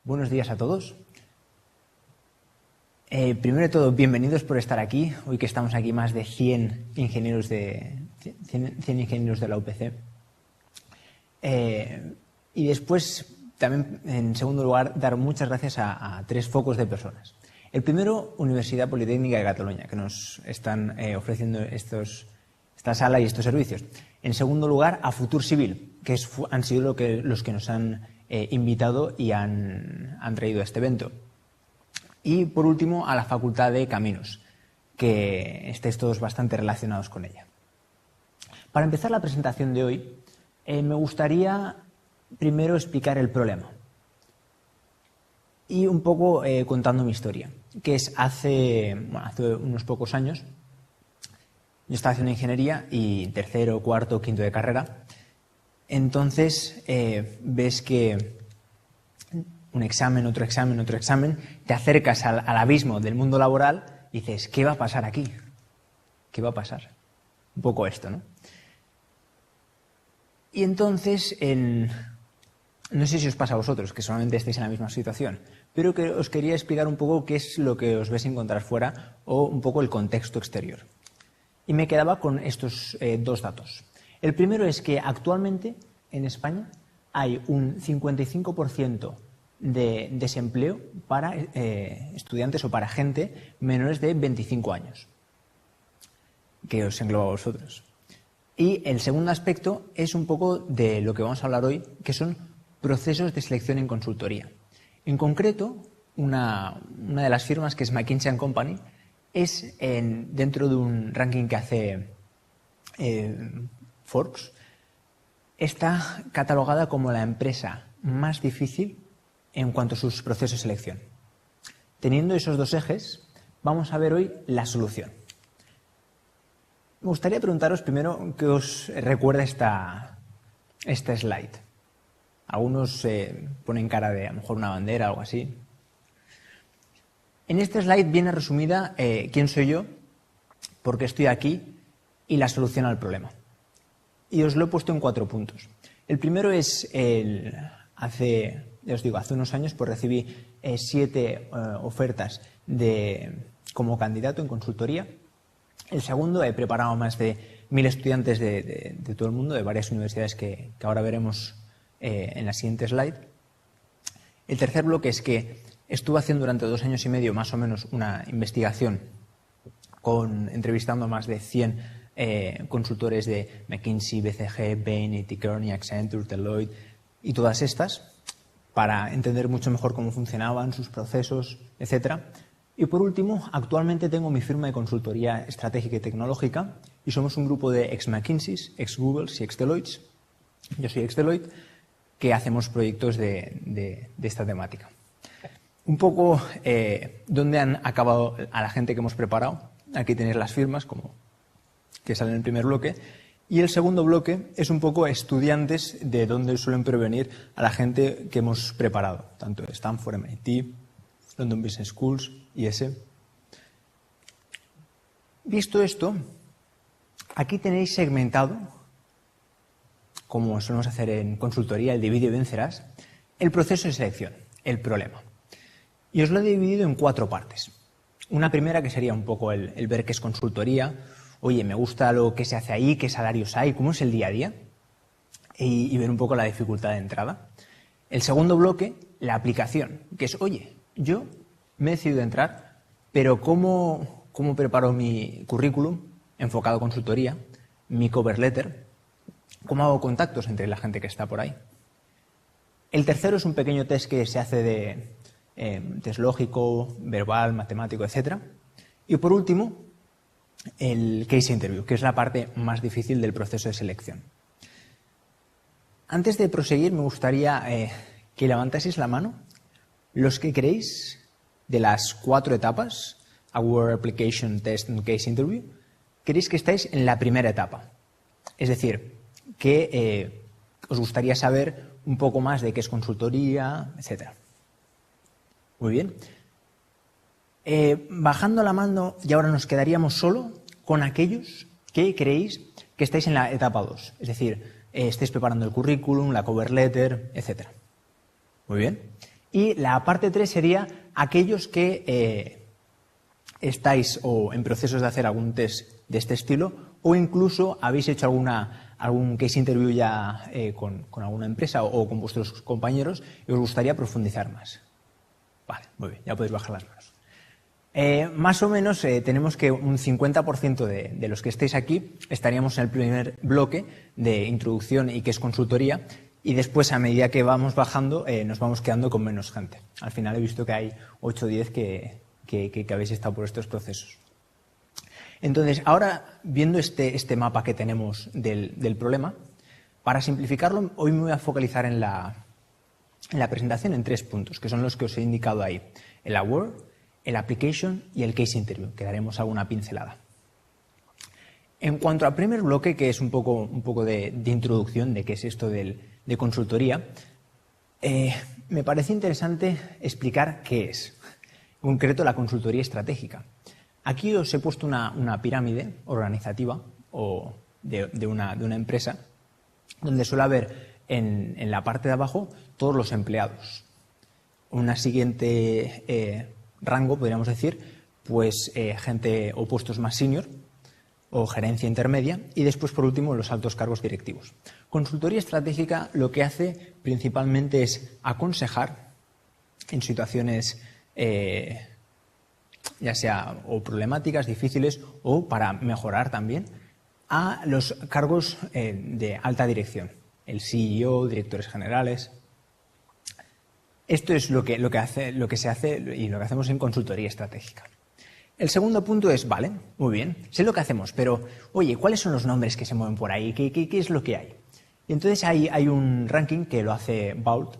Buenos días a todos. Primero de todo, bienvenidos por estar aquí. Hoy que estamos aquí más de 100 ingenieros de la UPC. Y después, también, en segundo lugar, dar muchas gracias a tres focos de personas. El primero, Universidad Politécnica de Cataluña, que nos están ofreciendo esta sala y estos servicios. En segundo lugar, a Futur Civil, que han sido los que nos han invitado y han traído a este evento. Y, por último, a la Facultad de Caminos, que estéis todos bastante relacionados con ella. Para empezar la presentación de hoy, me gustaría primero explicar el problema y un poco contando mi historia, que es hace unos pocos años. Yo estaba haciendo ingeniería y tercero, cuarto, quinto de carrera. Entonces ves que un examen, otro examen, otro examen, te acercas al abismo del mundo laboral y dices, ¿qué va a pasar aquí? ¿Qué va a pasar? Un poco esto, ¿no? Y entonces, no sé si os pasa a vosotros, que solamente estáis en la misma situación, pero que os quería explicar un poco qué es lo que os vais a encontrar fuera o un poco el contexto exterior. Y me quedaba con estos dos datos. El primero es que actualmente en España hay un 55% de desempleo para estudiantes o para gente menores de 25 años, que os engloba a vosotros. Y el segundo aspecto es un poco de lo que vamos a hablar hoy, que son procesos de selección en consultoría. En concreto, una de las firmas, que es McKinsey & Company, es dentro de un ranking que hace Forbes, está catalogada como la empresa más difícil en cuanto a sus procesos de selección. Teniendo esos dos ejes, vamos a ver hoy la solución. Me gustaría preguntaros primero qué os recuerda esta slide. Algunos ponen cara de a lo mejor una bandera o algo así. En esta slide viene resumida quién soy yo, por qué estoy aquí y la solución al problema. Y os lo he puesto en 4 puntos. El primero es hace unos años pues recibí 7 ofertas como candidato en consultoría. El segundo, he preparado más de 1000 estudiantes de todo el mundo, de varias universidades que ahora veremos en la siguiente slide. El tercer bloque es que estuve haciendo durante 2 años y medio más o menos una investigación entrevistando a más de 100 consultores de McKinsey, BCG, Bain, A.T. Kearney, Accenture, Deloitte y todas estas para entender mucho mejor cómo funcionaban sus procesos, etc. Y por último, actualmente tengo mi firma de consultoría estratégica y tecnológica y somos un grupo de ex-McKinseys, ex-Googles y ex-Deloittes. Yo soy ex-Deloitte, que hacemos proyectos de esta temática. Un poco dónde han acabado a la gente que hemos preparado. Aquí tenéis las firmas que salen en el primer bloque. Y el segundo bloque es un poco estudiantes de dónde suelen provenir a la gente que hemos preparado, tanto de Stanford, MIT, London Business Schools, IS. Visto esto, aquí tenéis segmentado, como solemos hacer en consultoría, el divide y vencerás, el proceso de selección, el problema. Y os lo he dividido en 4 partes. Una primera que sería un poco el ver qué es consultoría. Oye, me gusta lo que se hace ahí, qué salarios hay, cómo es el día a día. Y ver un poco la dificultad de entrada. El segundo bloque, la aplicación, que es, oye, yo me he decidido entrar, pero ¿cómo preparo mi currículum enfocado a consultoría, mi cover letter? ¿Cómo hago contactos entre la gente que está por ahí? El tercero es un pequeño test que se hace de test lógico, verbal, matemático, etc. Y por último, el case interview, que es la parte más difícil del proceso de selección. Antes de proseguir, me gustaría que levantaseis la mano los que creéis de las 4 etapas, Award, Application, Test and Case Interview, creéis que estáis en la primera etapa. Es decir, que os gustaría saber un poco más de qué es consultoría, etc. Muy bien. Bajando la mano, y ahora nos quedaríamos solo con aquellos que creéis que estáis en la etapa 2. Es decir, estáis preparando el currículum, la cover letter, etc. Muy bien. Y la parte 3 sería aquellos que estáis o en procesos de hacer algún test de este estilo o incluso habéis hecho algún case interview ya con alguna empresa o con vuestros compañeros y os gustaría profundizar más. Vale, muy bien, ya podéis bajar las manos. Más o menos tenemos que un 50% de los que estéis aquí estaríamos en el primer bloque de introducción y que es consultoría, y después a medida que vamos bajando nos vamos quedando con menos gente. Al final he visto que hay 8 o 10 que habéis estado por estos procesos. Entonces, ahora viendo este mapa que tenemos del problema, para simplificarlo hoy me voy a focalizar en la presentación en 3 puntos, que son los que os he indicado ahí: el aware, el application y el case interview, que daremos alguna pincelada. En cuanto al primer bloque, que es un poco de introducción de qué es esto de consultoría, me parece interesante explicar qué es, en concreto, la consultoría estratégica. Aquí os he puesto una pirámide organizativa o de una empresa, donde suele haber en la parte de abajo todos los empleados. Una siguiente rango, podríamos decir, pues gente o puestos más senior o gerencia intermedia, y después, por último, los altos cargos directivos. Consultoría estratégica lo que hace principalmente es aconsejar en situaciones ya sea o problemáticas, difíciles, o para mejorar también a los cargos de alta dirección, el CEO, directores generales. Esto es lo que se hace y lo que hacemos en consultoría estratégica. El segundo punto es, vale, muy bien, sé lo que hacemos, pero, oye, ¿cuáles son los nombres que se mueven por ahí? ¿Qué es lo que hay? Y entonces hay un ranking que lo hace Vault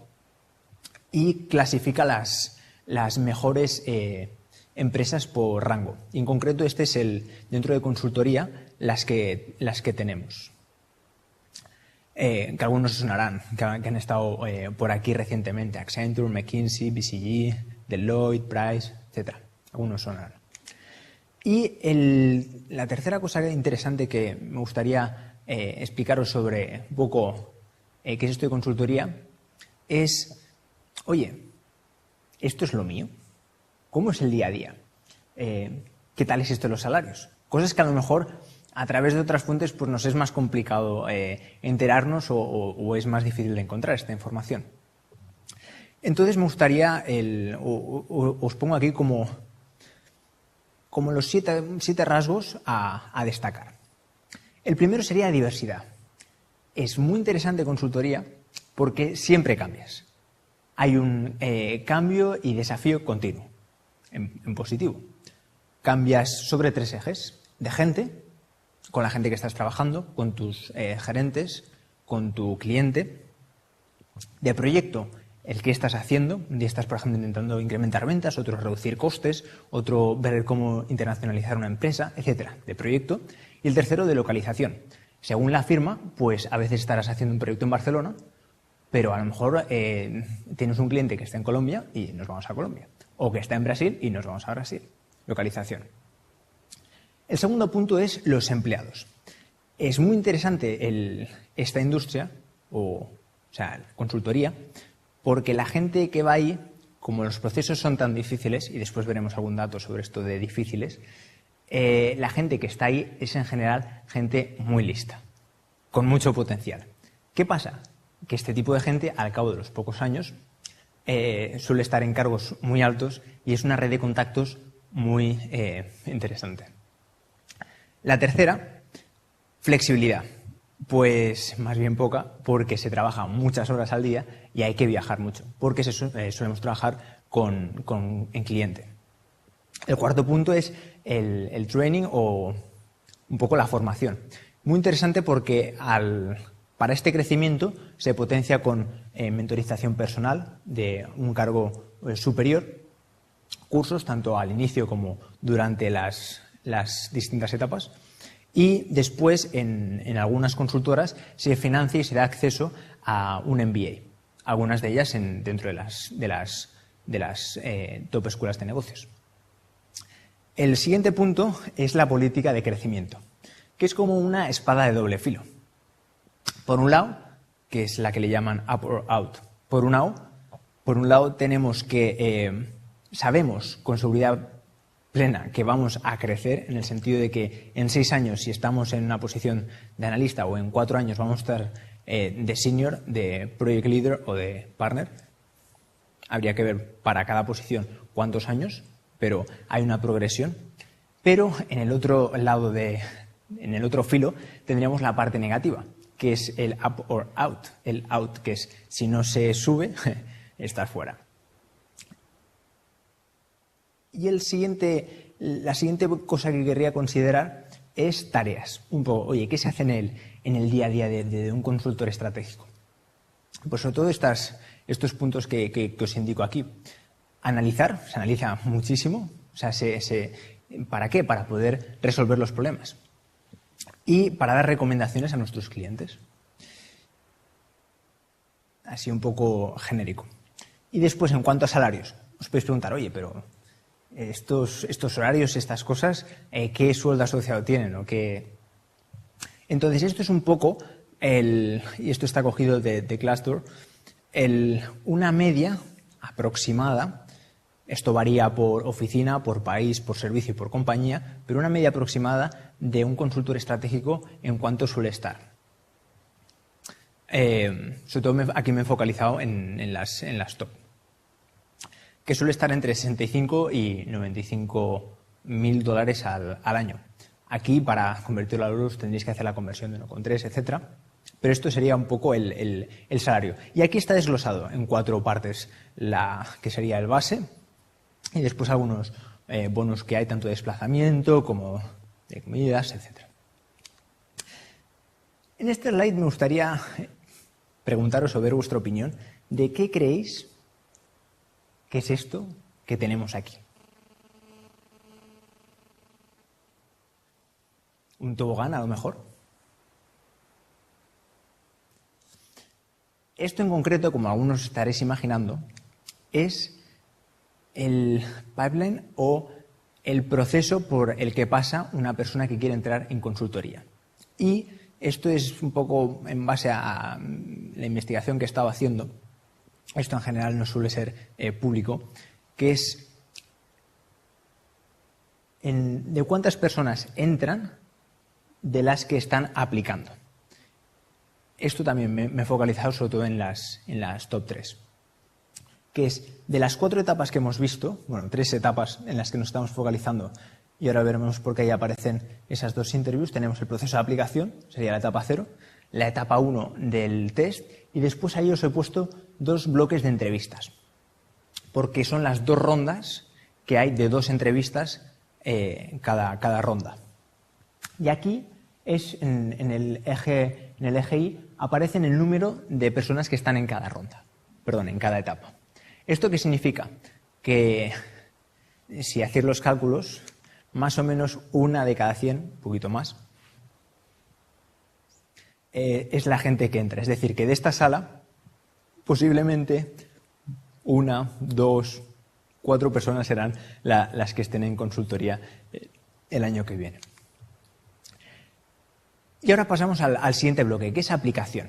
y clasifica las mejores empresas por rango. Y en concreto este es dentro de consultoría, las que tenemos. Que algunos sonarán, que han estado por aquí recientemente: Accenture, McKinsey, BCG, Deloitte, Price, etc. Algunos sonarán. Y la tercera cosa interesante que me gustaría explicaros sobre un poco qué es esto de consultoría es, oye, ¿esto es lo mío? ¿Cómo es el día a día? ¿Qué tal es esto de los salarios? Cosas que a lo mejor a través de otras fuentes pues nos es más complicado enterarnos o es más difícil de encontrar esta información. Entonces me gustaría, os pongo aquí como los siete rasgos a destacar. El primero sería diversidad. Es muy interesante consultoría porque siempre cambias. Hay un cambio y desafío continuo, en positivo. Cambias sobre 3 ejes: de gente, con la gente que estás trabajando, con tus gerentes, con tu cliente; de proyecto, el que estás haciendo. Un día estás, por ejemplo, intentando incrementar ventas, otro reducir costes, otro ver cómo internacionalizar una empresa, etcétera, de proyecto. Y el tercero, de localización. Según la firma, pues a veces estarás haciendo un proyecto en Barcelona, pero a lo mejor tienes un cliente que está en Colombia y nos vamos a Colombia, o que está en Brasil y nos vamos a Brasil. Localización. El segundo punto es los empleados. Es muy interesante esta industria, o sea, consultoría, porque la gente que va ahí, como los procesos son tan difíciles, y después veremos algún dato sobre esto de difíciles, la gente que está ahí es en general gente muy lista, con mucho potencial. ¿Qué pasa? Que este tipo de gente, al cabo de los pocos años, suele estar en cargos muy altos y es una red de contactos muy interesante. La tercera, flexibilidad. Pues más bien poca, porque se trabaja muchas horas al día y hay que viajar mucho, porque solemos trabajar en cliente. El cuarto punto es el training o un poco la formación. Muy interesante porque para este crecimiento se potencia con mentorización personal de un cargo superior, cursos tanto al inicio como durante las distintas etapas. Y después, en algunas consultoras, se financia y se da acceso a un MBA. Algunas de ellas dentro de las top escuelas de negocios. El siguiente punto es la política de crecimiento, que es como una espada de doble filo. Por un lado, que es la que le llaman up or out. Por un lado, por un lado tenemos que sabemos con seguridad plena que vamos a crecer, en el sentido de que en 6 años, si estamos en una posición de analista, o en 4 años vamos a estar de senior, de project leader o de partner. Habría que ver para cada posición cuántos años, pero hay una progresión. Pero en el otro lado en el otro filo tendríamos la parte negativa, que es el up or out. El out, que es si no se sube, estar fuera. Y la siguiente cosa que querría considerar es tareas. Un poco, oye, ¿qué se hace en el día a día de un consultor estratégico? Pues sobre todo estos puntos que os indico aquí. Analizar, se analiza muchísimo. O sea, ¿para qué? Para poder resolver los problemas. Y para dar recomendaciones a nuestros clientes. Así un poco genérico. Y después, en cuanto a salarios, os podéis preguntar, oye, pero estos horarios, estas cosas, ¿qué sueldo asociado tienen? Entonces, esto es un poco, y esto está cogido de Glassdoor, una media aproximada. Esto varía por oficina, por país, por servicio y por compañía, pero una media aproximada de un consultor estratégico en cuánto suele estar. Sobre todo aquí me he focalizado en las top, que suele estar entre 65 y 95 mil dólares al año. Aquí, para convertirlo a euros, tendréis que hacer la conversión de 1,3, etcétera. Pero esto sería un poco el salario. Y aquí está desglosado en 4 partes, que sería el base, y después algunos bonos que hay, tanto de desplazamiento como de comidas, etc. En este slide me gustaría preguntaros o ver vuestra opinión de qué creéis que es esto que tenemos aquí. ¿Un tobogán, a lo mejor? Esto en concreto, como algunos estaréis imaginando, es el pipeline o el proceso por el que pasa una persona que quiere entrar en consultoría. Y esto es un poco en base a la investigación que he estado haciendo. Esto en general no suele ser público, que es de cuántas personas entran de las que están aplicando. Esto también me he focalizado sobre todo en las top 3. Que es de las 4 etapas que hemos visto, 3 etapas en las que nos estamos focalizando, y ahora veremos por qué ahí aparecen esas 2 interviews. Tenemos el proceso de aplicación, sería la etapa 0, la etapa 1 del test, y después ahí os he puesto 2 bloques de entrevistas, porque son las 2 rondas que hay de 2 entrevistas cada ronda. Y aquí es en el eje Y aparecen el número de personas que están en cada etapa. ¿Esto qué significa? Que si hacéis los cálculos, más o menos 1 de cada 100, un poquito más, es la gente que entra. Es decir, que de esta sala, posiblemente 1, 2, 4 personas serán las que estén en consultoría el año que viene. Y ahora pasamos al siguiente bloque, que es aplicación.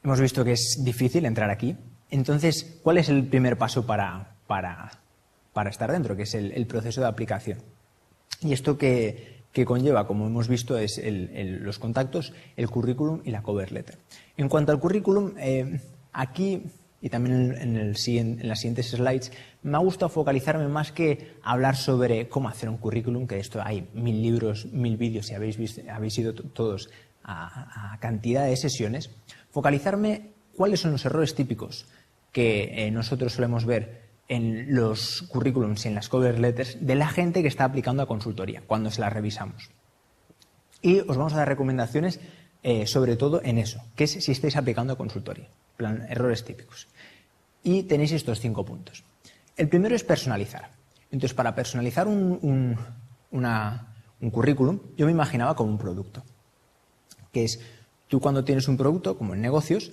Hemos visto que es difícil entrar aquí. Entonces, ¿cuál es el primer paso para estar dentro? Que es el proceso de aplicación. Y esto que conlleva, como hemos visto, es los contactos, el currículum y la cover letter. En cuanto al currículum, aquí y también en las siguientes slides, me ha gustado focalizarme más que hablar sobre cómo hacer un currículum, que de esto hay 1000 libros, 1000 vídeos, y habéis ido todos a cantidad de sesiones. Focalizarme cuáles son los errores típicos que nosotros solemos ver en los currículums y en las cover letters de la gente que está aplicando a consultoría cuando se las revisamos. Y os vamos a dar recomendaciones sobre todo en eso, que es si estáis aplicando a consultoría, plan, errores típicos. Y tenéis estos 5 puntos. El primero es personalizar. Entonces, para personalizar un currículum, yo me imaginaba como un producto, que es tú cuando tienes un producto, como en negocios,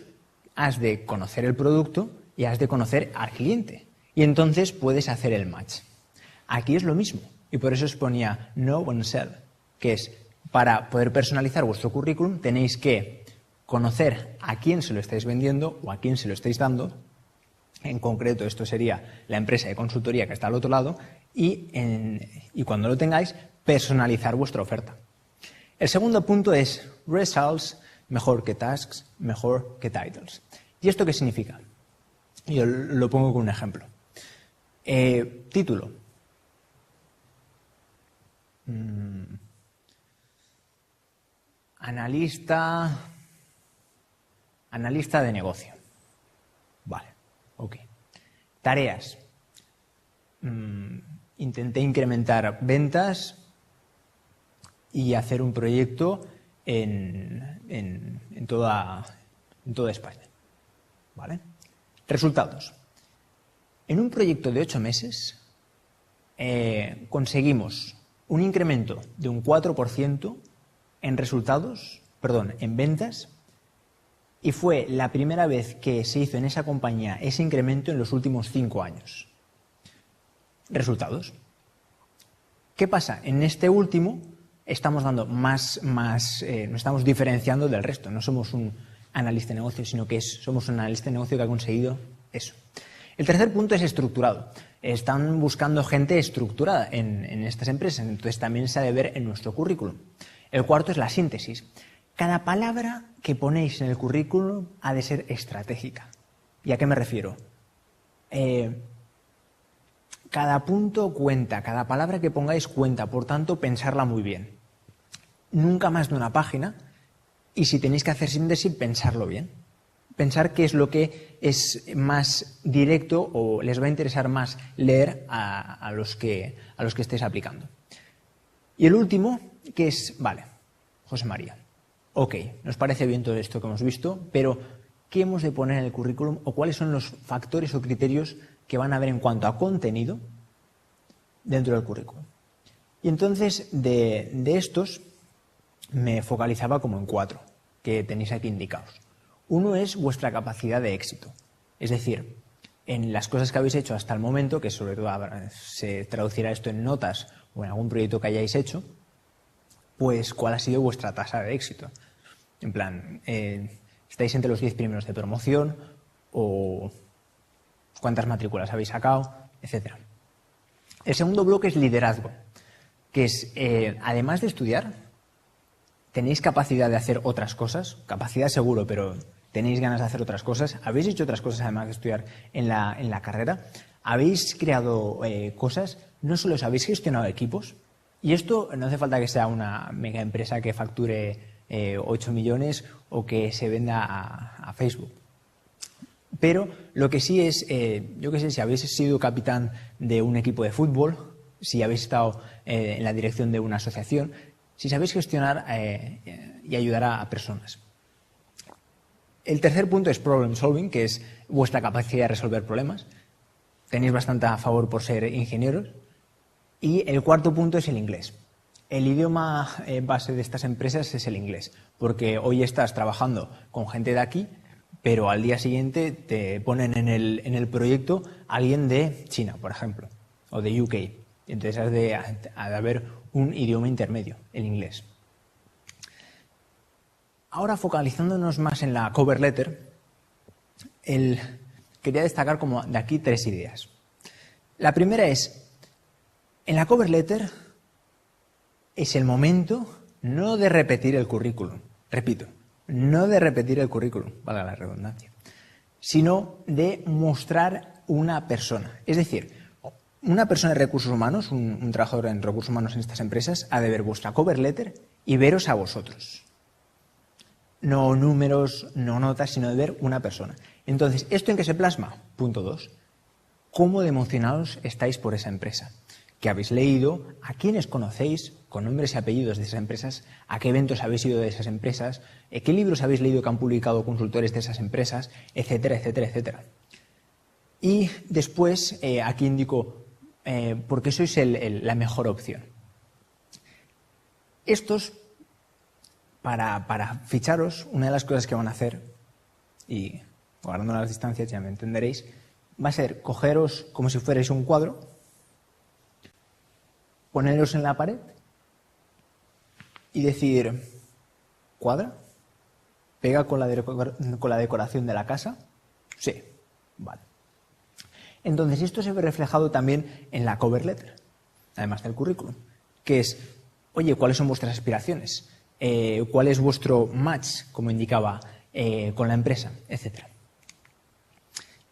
has de conocer el producto y has de conocer al cliente. Y entonces puedes hacer el match. Aquí es lo mismo. Y por eso os ponía know one sell, que es para poder personalizar vuestro currículum tenéis que conocer a quién se lo estáis vendiendo o a quién se lo estáis dando En concreto, esto sería la empresa de consultoría que está al otro lado y cuando lo tengáis, personalizar vuestra oferta. El segundo punto es results mejor que tasks, mejor que titles. ¿Y esto qué significa? Yo lo pongo con un ejemplo. Título. Analista de negocio. Vale, ok. Tareas. Intenté incrementar ventas y hacer un proyecto en toda España. ¿Vale? Resultados. En un proyecto de 8 meses conseguimos un incremento de un 4% en ventas, y fue la primera vez que se hizo en esa compañía ese incremento en los últimos 5 años. Resultados. ¿Qué pasa? En este último estamos dando nos estamos diferenciando del resto. No somos un analista de negocio, sino que somos un analista de negocio que ha conseguido eso. El tercer punto es estructurado. Están buscando gente estructurada en estas empresas, entonces también se ha de ver en nuestro currículum. El cuarto es la síntesis. Cada palabra que ponéis en el currículum ha de ser estratégica. ¿Y a qué me refiero? Cada punto cuenta, cada palabra que pongáis cuenta, por tanto, pensarla muy bien. Nunca más de una página, y si tenéis que hacer síntesis, pensarlo bien. Pensar qué es lo que es más directo o les va a interesar más leer a los que estéis aplicando. Y el último, que es, vale, José María, ok, nos parece bien todo esto que hemos visto, pero ¿qué hemos de poner en el currículum o cuáles son los factores o criterios que van a ver en cuanto a contenido dentro del currículum? Y entonces, de estos, me focalizaba como en 4, que tenéis aquí indicados. Uno es vuestra capacidad de éxito, es decir, en las cosas que habéis hecho hasta el momento, que sobre todo se traducirá esto en notas o en algún proyecto que hayáis hecho, pues cuál ha sido vuestra tasa de éxito. En plan, ¿estáis entre los 10 primeros de promoción? ¿O cuántas matrículas habéis sacado? Etcétera. El segundo bloque es liderazgo, que es, además de estudiar, tenéis capacidad de hacer otras cosas, capacidad seguro, pero tenéis ganas de hacer otras cosas, habéis hecho otras cosas además de estudiar en la carrera, habéis creado cosas, no solo os habéis gestionado equipos, y esto no hace falta que sea una mega empresa que facture 8 millones o que se venda a Facebook. Pero lo que sí es, yo qué sé, si habéis sido capitán de un equipo de fútbol, si habéis estado en la dirección de una asociación, si sabéis gestionar y ayudar a personas. El tercer punto es problem solving, que es vuestra capacidad de resolver problemas. Tenéis bastante a favor por ser ingenieros. Y el cuarto punto es el inglés. El idioma base de estas empresas es el inglés, porque hoy estás trabajando con gente de aquí, pero al día siguiente te ponen en el proyecto a alguien de China, por ejemplo, o de UK. Entonces ha de haber un idioma intermedio, el inglés. Ahora, focalizándonos más en la cover letter, quería destacar como de aquí 3 ideas. La primera es, en la cover letter es el momento no de repetir el currículum, repito, no de repetir el currículum, valga la redundancia, sino de mostrar una persona. Es decir, una persona de recursos humanos, un trabajador en recursos humanos en estas empresas, ha de ver vuestra cover letter y veros a vosotros. No números, no notas, sino de ver una persona. Entonces, ¿esto en qué se plasma? Punto 2. ¿Cómo de emocionados estáis por esa empresa? ¿Qué habéis leído? ¿A quiénes conocéis? Con nombres y apellidos de esas empresas. ¿A qué eventos habéis ido de esas empresas? ¿Qué libros habéis leído que han publicado consultores de esas empresas? Etcétera, etcétera, etcétera. Y después, aquí indico por qué sois la mejor opción. Estos, para ficharos, una de las cosas que van a hacer, y guardando las distancias ya me entenderéis, va a ser cogeros como si fuerais un cuadro, poneros en la pared y decir, ¿cuadra? ¿Pega con la decoración de la casa? Sí, vale. Entonces, esto se ve reflejado también en la cover letter, además del currículum, que es, oye, ¿cuáles son vuestras aspiraciones? ¿Cuál es vuestro match, como indicaba, con la empresa, etcétera?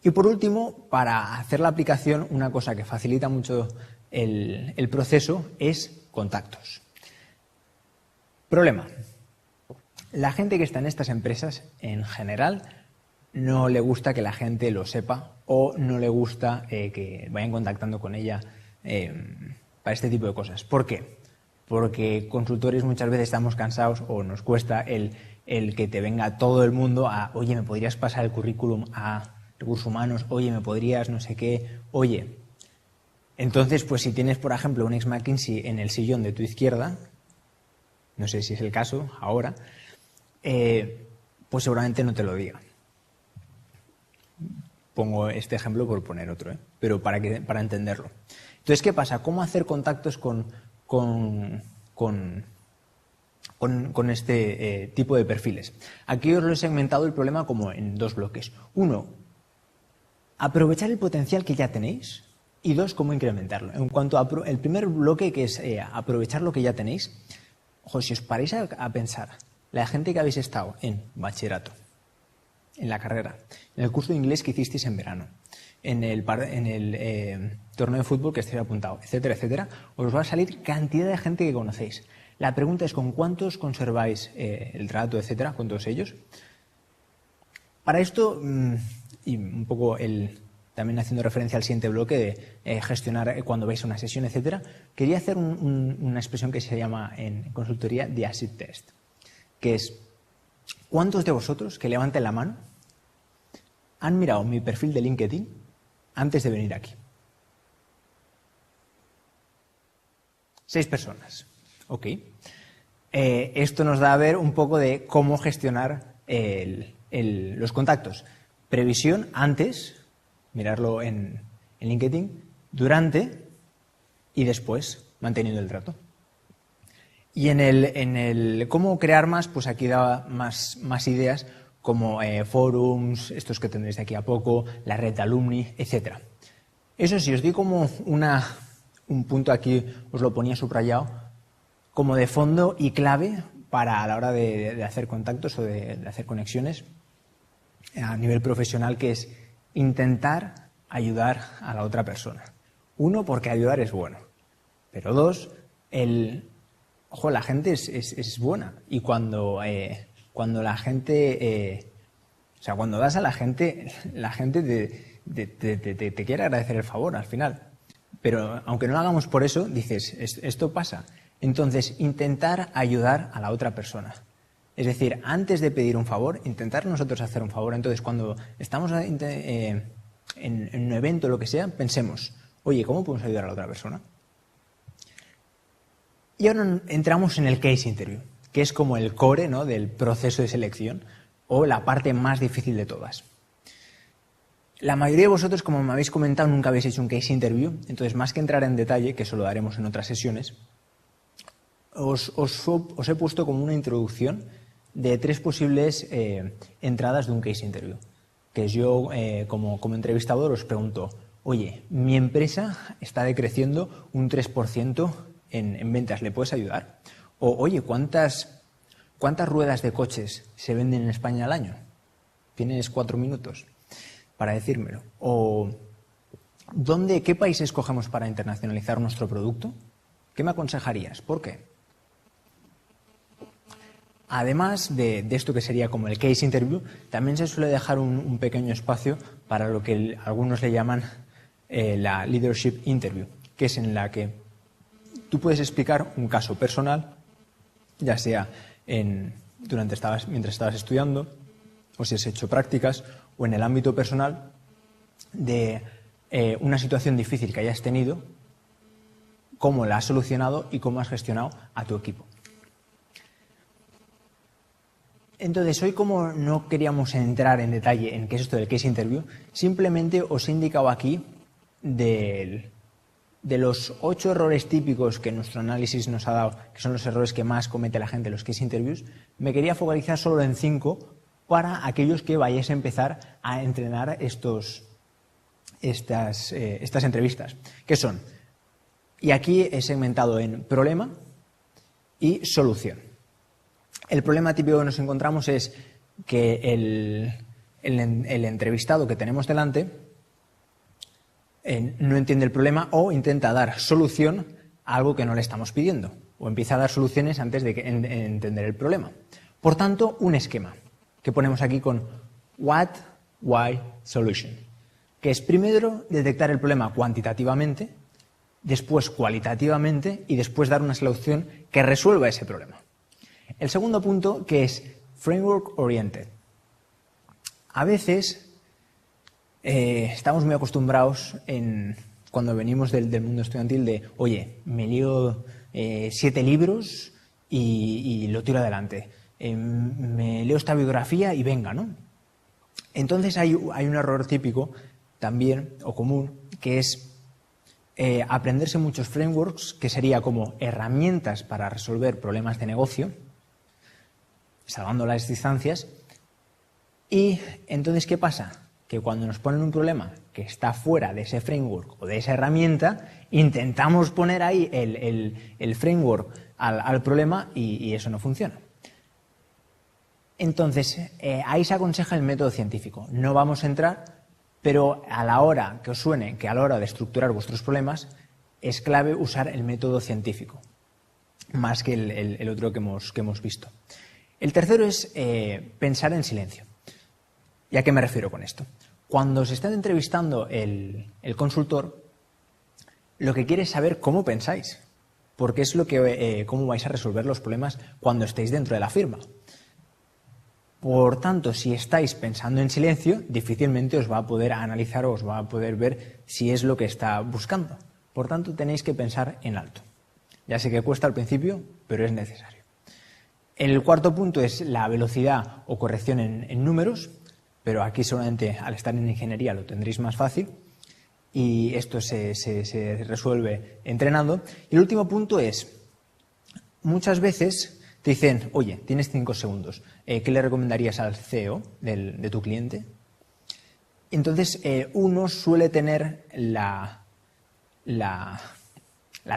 Y por último, para hacer la aplicación, una cosa que facilita mucho el proceso es contactos. Problema. La gente que está en estas empresas, en general, no le gusta que la gente lo sepa o no le gusta que vayan contactando con ella para este tipo de cosas. ¿Por qué? Porque consultores muchas veces estamos cansados o nos cuesta el que te venga todo el mundo a, oye, ¿me podrías pasar el currículum a recursos humanos? Oye, ¿me podrías no sé qué? Oye. Entonces, pues si tienes, por ejemplo, un ex McKinsey en el sillón de tu izquierda, no sé si es el caso ahora, pues seguramente no te lo diga. Pongo este ejemplo por poner otro, pero para entenderlo. Entonces, ¿qué pasa? ¿Cómo hacer contactos con este tipo de perfiles? Aquí os lo he segmentado el problema como en dos bloques. Uno, aprovechar el potencial que ya tenéis. Y dos, cómo incrementarlo. En cuanto al primer bloque, que es aprovechar lo que ya tenéis, ojo, si os paráis a pensar, la gente que habéis estado en bachillerato, en la carrera, en el curso de inglés que hicisteis en verano, en el torneo de fútbol que estéis apuntado, etcétera, etcétera, os va a salir cantidad de gente que conocéis. La pregunta es ¿con cuántos conserváis el trato, etcétera, con todos ellos? Para esto, y un poco también haciendo referencia al siguiente bloque de gestionar cuando vais a una sesión, etcétera, quería hacer una expresión que se llama en consultoría the acid test, que es ¿cuántos de vosotros, que levanten la mano, han mirado mi perfil de LinkedIn antes de venir aquí? 6 personas. Ok. Esto nos da a ver un poco de cómo gestionar los contactos. Previsión antes, mirarlo en LinkedIn, durante y después, manteniendo el trato. Y en el cómo crear más, pues aquí da más ideas como forums, estos que tendréis de aquí a poco, la red de alumni, etc. Eso sí, os di como un punto aquí, os lo ponía subrayado, como de fondo y clave para a la hora de hacer contactos o de hacer conexiones a nivel profesional, que es intentar ayudar a la otra persona. Uno, porque ayudar es bueno. Pero dos, la gente es buena. Y cuando la gente... cuando das a la gente te quiere agradecer el favor al final. Pero aunque no lo hagamos por eso, dices, esto pasa. Entonces, intentar ayudar a la otra persona. Es decir, antes de pedir un favor, intentar nosotros hacer un favor. Entonces, cuando estamos en un evento o lo que sea, pensemos, oye, ¿cómo podemos ayudar a la otra persona? Y ahora entramos en el case interview, que es como el core, ¿no?, del proceso de selección o la parte más difícil de todas. La mayoría de vosotros, como me habéis comentado, nunca habéis hecho un case interview, entonces más que entrar en detalle, que eso lo daremos en otras sesiones, os he puesto como una introducción de 3 posibles entradas de un case interview. Que es yo, como entrevistador, os pregunto, oye, mi empresa está decreciendo un 3% en ventas, ¿le puedes ayudar? O, oye, ¿cuántas ruedas de coches se venden en España al año? Tienes 4 minutos para decírmelo. O, ¿qué país escogemos para internacionalizar nuestro producto? ¿Qué me aconsejarías? ¿Por qué? Además de esto que sería como el case interview, también se suele dejar un pequeño espacio para lo que algunos le llaman la leadership interview, que es en la que tú puedes explicar un caso personal, ya sea mientras estabas estudiando, o si has hecho prácticas, o en el ámbito personal de una situación difícil que hayas tenido, cómo la has solucionado y cómo has gestionado a tu equipo. Entonces, hoy, como no queríamos entrar en detalle en qué es esto del case interview, simplemente os he indicado aquí de los 8 errores típicos que nuestro análisis nos ha dado, que son los errores que más comete la gente en los case interviews, me quería focalizar solo en 5 para aquellos que vayáis a empezar a entrenar estos estas entrevistas, que son, y aquí he segmentado en problema y solución. El problema típico que nos encontramos es que el entrevistado que tenemos delante no entiende el problema o intenta dar solución a algo que no le estamos pidiendo, o empieza a dar soluciones antes de entender el problema. Por tanto, un esquema que ponemos aquí con what, why, solution, que es primero detectar el problema cuantitativamente, después cualitativamente y después dar una solución que resuelva ese problema. El segundo punto, que es framework oriented. A veces estamos muy acostumbrados cuando venimos del mundo estudiantil de, oye, me leo 7 libros y lo tiro adelante. Me leo esta biografía y venga, ¿no? Entonces hay un error típico también, o común, que es aprenderse muchos frameworks, que sería como herramientas para resolver problemas de negocio, salvando las distancias. Y entonces, ¿qué pasa? Que cuando nos ponen un problema que está fuera de ese framework o de esa herramienta, intentamos poner ahí el framework al problema y eso no funciona. Entonces, ahí se aconseja el método científico. No vamos a entrar, pero a la hora que os suene que a la hora de estructurar vuestros problemas es clave usar el método científico, más que el otro que hemos visto. El tercero es pensar en silencio. ¿Y a qué me refiero con esto? Cuando os está entrevistando el consultor, lo que quiere es saber cómo pensáis, porque es cómo vais a resolver los problemas cuando estéis dentro de la firma. Por tanto, si estáis pensando en silencio, difícilmente os va a poder analizar o os va a poder ver si es lo que está buscando. Por tanto, tenéis que pensar en alto. Ya sé que cuesta al principio, pero es necesario. El cuarto punto es la velocidad o corrección en números, pero aquí seguramente al estar en ingeniería lo tendréis más fácil y esto se resuelve entrenando. Y el último punto es, muchas veces te dicen, oye, tienes 5 segundos, ¿qué le recomendarías al CEO de tu cliente? Entonces, uno suele tener la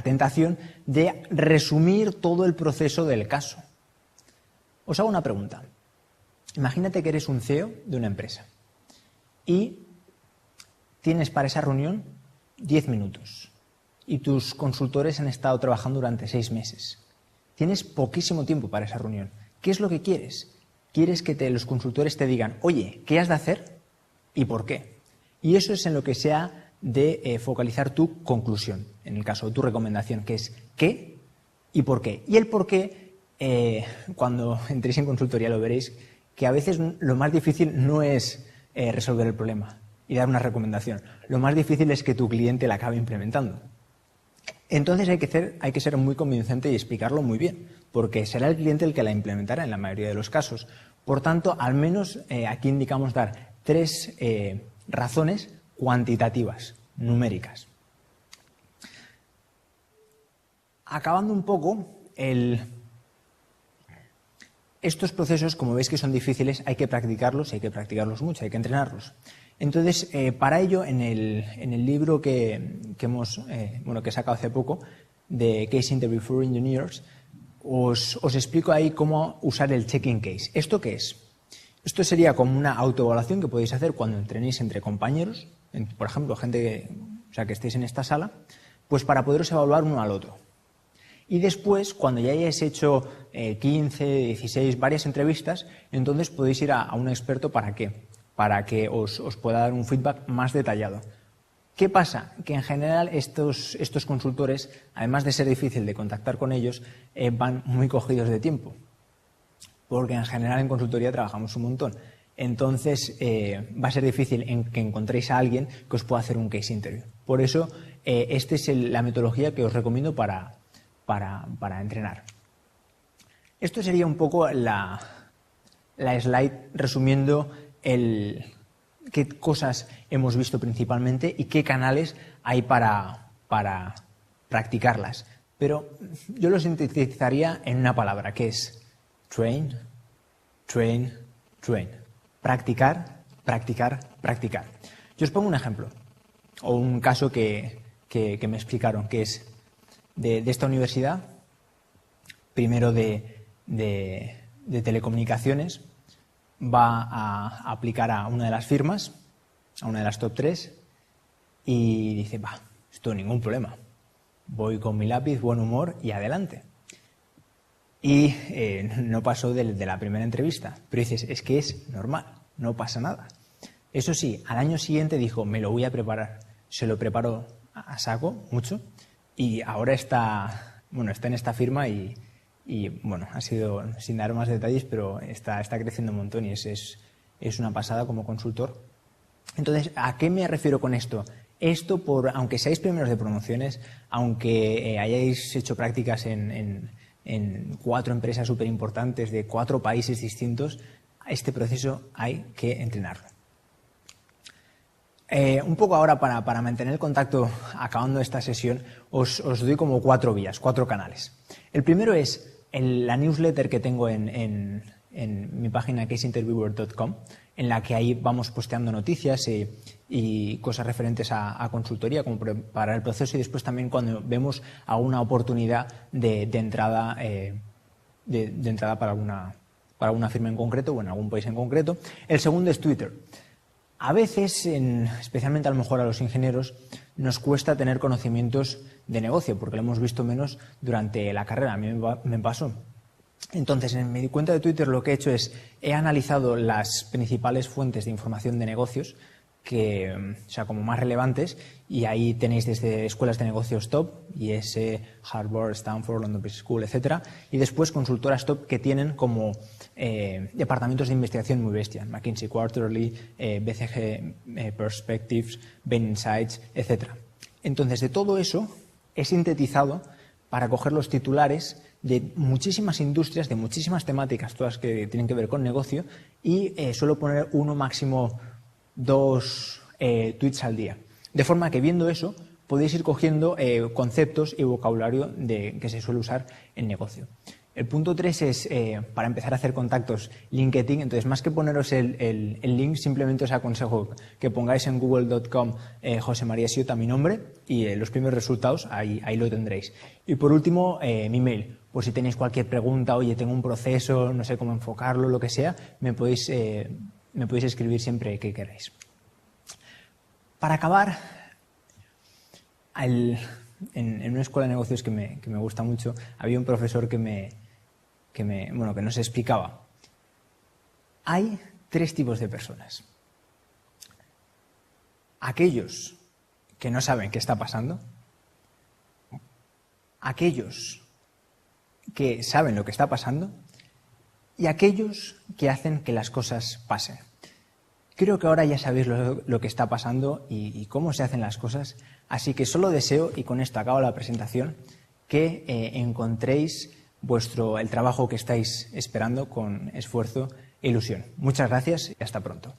tentación de resumir todo el proceso del caso. Os hago una pregunta. Imagínate que eres un CEO de una empresa y tienes para esa reunión 10 minutos y tus consultores han estado trabajando durante 6 meses. Tienes poquísimo tiempo para esa reunión. ¿Qué es lo que quieres? Quieres que los consultores te digan, oye, ¿qué has de hacer y por qué? Y eso es en lo que se ha de focalizar tu conclusión, en el caso de tu recomendación, que es qué y por qué. Y el por qué, cuando entréis en consultoría lo veréis, que a veces lo más difícil no es resolver el problema y dar una recomendación. Lo más difícil es que tu cliente la acabe implementando. Entonces hay que ser muy convincente y explicarlo muy bien, porque será el cliente el que la implementará en la mayoría de los casos. Por tanto, al menos aquí indicamos dar 3 razones cuantitativas, numéricas. Acabando un poco, estos procesos, como veis que son difíciles, hay que practicarlos y hay que practicarlos mucho, hay que entrenarlos. Entonces, para ello, en el libro que he sacado hace poco, de Case Interview for Engineers, os explico ahí cómo usar el check-in case. ¿Esto qué es? Esto sería como una autoevaluación que podéis hacer cuando entrenéis entre compañeros, por ejemplo, gente que estéis en esta sala, pues para poderos evaluar uno al otro. Y después, cuando ya hayáis hecho 15, 16, varias entrevistas, entonces podéis ir a un experto ¿para qué? Para que os pueda dar un feedback más detallado. ¿Qué pasa? Que en general estos consultores, además de ser difícil de contactar con ellos, van muy cogidos de tiempo. Porque en general en consultoría trabajamos un montón. Entonces va a ser difícil que encontréis a alguien que os pueda hacer un case interview. Por eso, esta es la metodología que os recomiendo para entrenar. Esto sería un poco la slide resumiendo qué cosas hemos visto principalmente y qué canales hay para practicarlas. Pero yo lo sintetizaría en una palabra, que es train, train, train. Practicar, practicar, practicar. Yo os pongo un ejemplo. o un caso que me explicaron, que es de esta universidad, primero de telecomunicaciones, va a aplicar a una de las firmas, a una de las top 3, y dice, esto ningún problema, voy con mi lápiz, buen humor y adelante. Y no pasó de la primera entrevista, pero dices, es que es normal, no pasa nada. Eso sí, al año siguiente dijo, me lo voy a preparar, se lo preparó a saco, mucho, y ahora está en esta firma y bueno, ha sido, sin dar más detalles, pero está creciendo un montón y es una pasada como consultor. Entonces, ¿a qué me refiero con esto? Esto, aunque seáis primeros de promociones, aunque hayáis hecho prácticas en 4 empresas súper importantes de 4 países distintos, este proceso hay que entrenarlo. Un poco ahora para mantener el contacto acabando esta sesión, os doy como 4 vías, 4 canales. El primero es la newsletter que tengo en mi página caseinterviewer.com, en la que ahí vamos posteando noticias y cosas referentes a consultoría, como para el proceso, y después también cuando vemos alguna oportunidad de entrada para alguna firma en concreto o en algún país en concreto. El segundo es Twitter. A veces, especialmente a lo mejor a los ingenieros, nos cuesta tener conocimientos de negocio, porque lo hemos visto menos durante la carrera. A mí me pasó. Entonces, en mi cuenta de Twitter lo que he hecho es, he analizado las principales fuentes de información de negocios, como más relevantes, y ahí tenéis desde escuelas de negocios top, IS, Harvard, Stanford, London Business School, etc. Y después consultoras top que tienen como departamentos de investigación muy bestia, McKinsey Quarterly, BCG Perspectives, Bain Insights, etc. Entonces, de todo eso he sintetizado para coger los titulares de muchísimas industrias, de muchísimas temáticas, todas que tienen que ver con negocio, y suelo poner uno, máximo 2 tweets al día. De forma que viendo eso podéis ir cogiendo conceptos y vocabulario que se suele usar en negocio. El punto 3 es, para empezar a hacer contactos, LinkedIn. Entonces, más que poneros el link, simplemente os aconsejo que pongáis en google.com José María Siota, mi nombre, y los primeros resultados, ahí lo tendréis. Y por último, mi mail. Por si tenéis cualquier pregunta, oye, tengo un proceso, no sé cómo enfocarlo, lo que sea, me podéis escribir siempre que queráis. Para acabar, en una escuela de negocios que me gusta mucho, había un profesor que nos explicaba. Hay 3 tipos de personas. Aquellos que no saben qué está pasando, aquellos que saben lo que está pasando y aquellos que hacen que las cosas pasen. Creo que ahora ya sabéis lo que está pasando y cómo se hacen las cosas, así que solo deseo, y con esto acabo la presentación, que encontréis el trabajo que estáis esperando con esfuerzo e ilusión. Muchas gracias y hasta pronto.